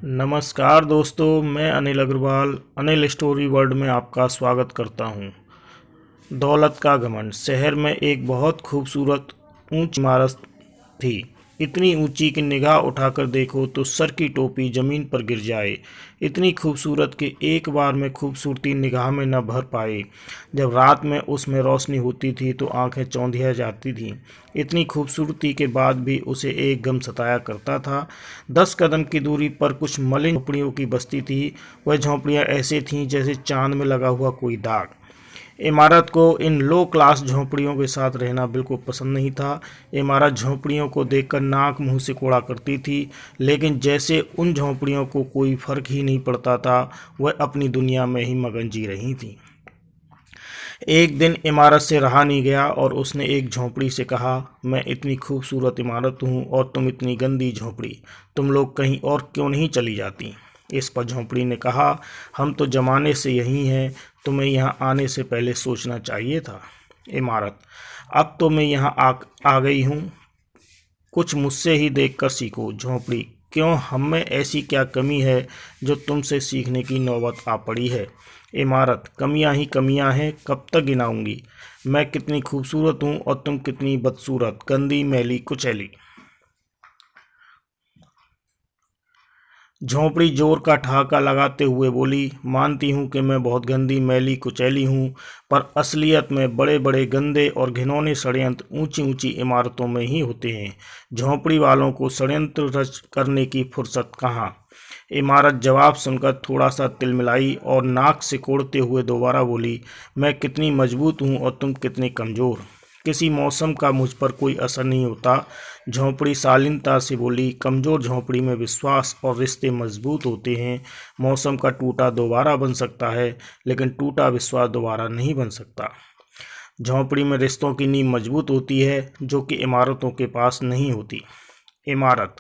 नमस्कार दोस्तों, मैं अनिल अग्रवाल अनिल स्टोरी वर्ल्ड में आपका स्वागत करता हूं। दौलत का घमंड। शहर में एक बहुत खूबसूरत ऊंची इमारत थी। इतनी ऊंची कि निगाह उठाकर देखो तो सर की टोपी जमीन पर गिर जाए। इतनी खूबसूरत कि एक बार में खूबसूरती निगाह में न भर पाए। जब रात में उसमें रोशनी होती थी तो आंखें चौंधिया जाती थीं। इतनी खूबसूरती के बाद भी उसे एक गम सताया करता था। 10 कदम की दूरी पर कुछ मलिन झोंपड़ियों की बस्ती थी। वह झोंपड़ियां ऐसे थीं जैसे चांद में लगा हुआ कोई दाग। इमारत को इन लो क्लास झोंपड़ियों के साथ रहना बिल्कुल पसंद नहीं था। इमारत झोंपड़ियों को देखकर नाक मुंह सिकोड़ा करती थी, लेकिन जैसे उन झोंपड़ियों को कोई फर्क ही नहीं पड़ता था। वह अपनी दुनिया में ही मगन जी रही थी। एक दिन इमारत से रहा नहीं गया और उसने एक झोंपड़ी से कहा, मैं इतनी खूबसूरत इमारत हूँ और तुम इतनी गंदी झोंपड़ी। तुम लोग कहीं और क्यों नहीं चली जाती। इस पर झोंपड़ी ने कहा, हम तो जमाने से यही हैं, तुम्हें यहाँ आने से पहले सोचना चाहिए था। इमारत, अब तो मैं यहाँ आ गई हूँ, कुछ मुझसे ही देखकर सीखो। झोंपड़ी, क्यों, हम में ऐसी क्या कमी है जो तुमसे सीखने की नौबत आ पड़ी है। इमारत, कमियां ही कमियां हैं, कब तक गिनाऊंगी। मैं कितनी खूबसूरत हूँ और तुम कितनी बदसूरत, गंदी, मैली, कुचैली। झोंपड़ी जोर का ठहाका लगाते हुए बोली, मानती हूँ कि मैं बहुत गंदी, मैली, कुचैली हूँ, पर असलियत में बड़े बड़े गंदे और घिनौने षड्यंत्र ऊंची ऊंची इमारतों में ही होते हैं। झोंपड़ी वालों को षड्यंत्र रच करने की फुर्सत कहाँ। इमारत जवाब सुनकर थोड़ा सा तिलमिलाई और नाक सिकोड़ते हुए दोबारा बोली, मैं कितनी मजबूत हूँ और तुम कितने कमज़ोर। किसी मौसम का मुझ पर कोई असर नहीं होता। झोंपड़ी शालीनता से बोली, कमज़ोर झोंपड़ी में विश्वास और रिश्ते मजबूत होते हैं। मौसम का टूटा दोबारा बन सकता है, लेकिन टूटा विश्वास दोबारा नहीं बन सकता। झोंपड़ी में रिश्तों की नींव मजबूत होती है, जो कि इमारतों के पास नहीं होती। इमारत,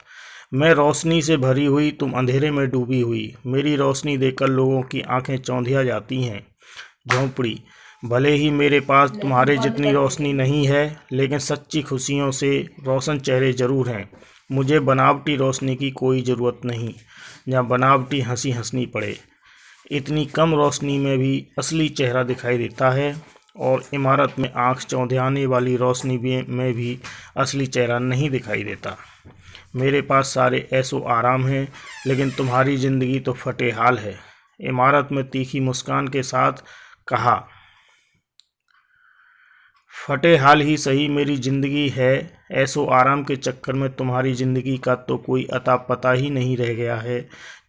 मैं रोशनी से भरी हुई, तुम अंधेरे में डूबी हुई। मेरी रोशनी देखकर लोगों की आंखें चौंधिया जाती हैं। झोंपड़ी, भले ही मेरे पास तुम्हारे जितनी रोशनी नहीं है, लेकिन सच्ची खुशियों से रोशन चेहरे ज़रूर हैं। मुझे बनावटी रोशनी की कोई ज़रूरत नहीं, जहाँ बनावटी हंसी हंसनी पड़े। इतनी कम रोशनी में भी असली चेहरा दिखाई देता है, और इमारत में आँख चौंधियाने वाली रोशनी में भी असली चेहरा नहीं दिखाई देता। मेरे पास सारे ऐशो आराम हैं, लेकिन तुम्हारी ज़िंदगी तो फटे हाल है। इमारत में तीखी मुस्कान के साथ कहा, फटे हाल ही सही, मेरी ज़िंदगी है। ऐशो आराम के चक्कर में तुम्हारी ज़िंदगी का तो कोई अता पता ही नहीं रह गया है।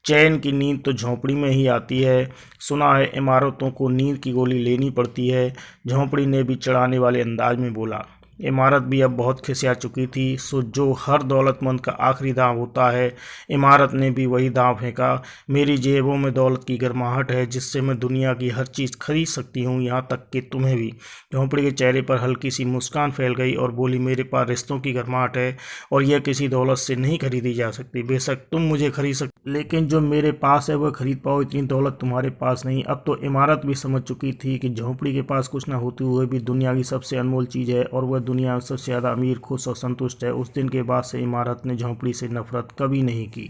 चैन की नींद तो झोंपड़ी में ही आती है। सुना है इमारतों को नींद की गोली लेनी पड़ती है। झोंपड़ी ने भी चिढ़ाने वाले अंदाज में बोला। इमारत भी अब बहुत खिसिया चुकी थी। सो जो हर दौलतमंद का आखिरी दांव होता है, इमारत ने भी वही दांव फेंका। मेरी जेबों में दौलत की गर्माहट है, जिससे मैं दुनिया की हर चीज़ खरीद सकती हूँ, यहाँ तक कि तुम्हें भी। झोंपड़ी के चेहरे पर हल्की सी मुस्कान फैल गई और बोली, मेरे पास रिश्तों की गर्माहट है, और यह किसी दौलत से नहीं खरीदी जा सकती। बेशक तुम मुझे खरीद सकते, लेकिन जो मेरे पास है वह खरीद पाओ, इतनी दौलत तुम्हारे पास नहीं। अब तो इमारत भी समझ चुकी थी कि झोंपड़ी के पास कुछ न होते हुए भी दुनिया की सबसे अनमोल चीज़ है, और वह दुनिया में सबसे ज़्यादा अमीर, खुश और संतुष्ट है। उस दिन के बाद से इमारत ने झोंपड़ी से नफरत कभी नहीं की।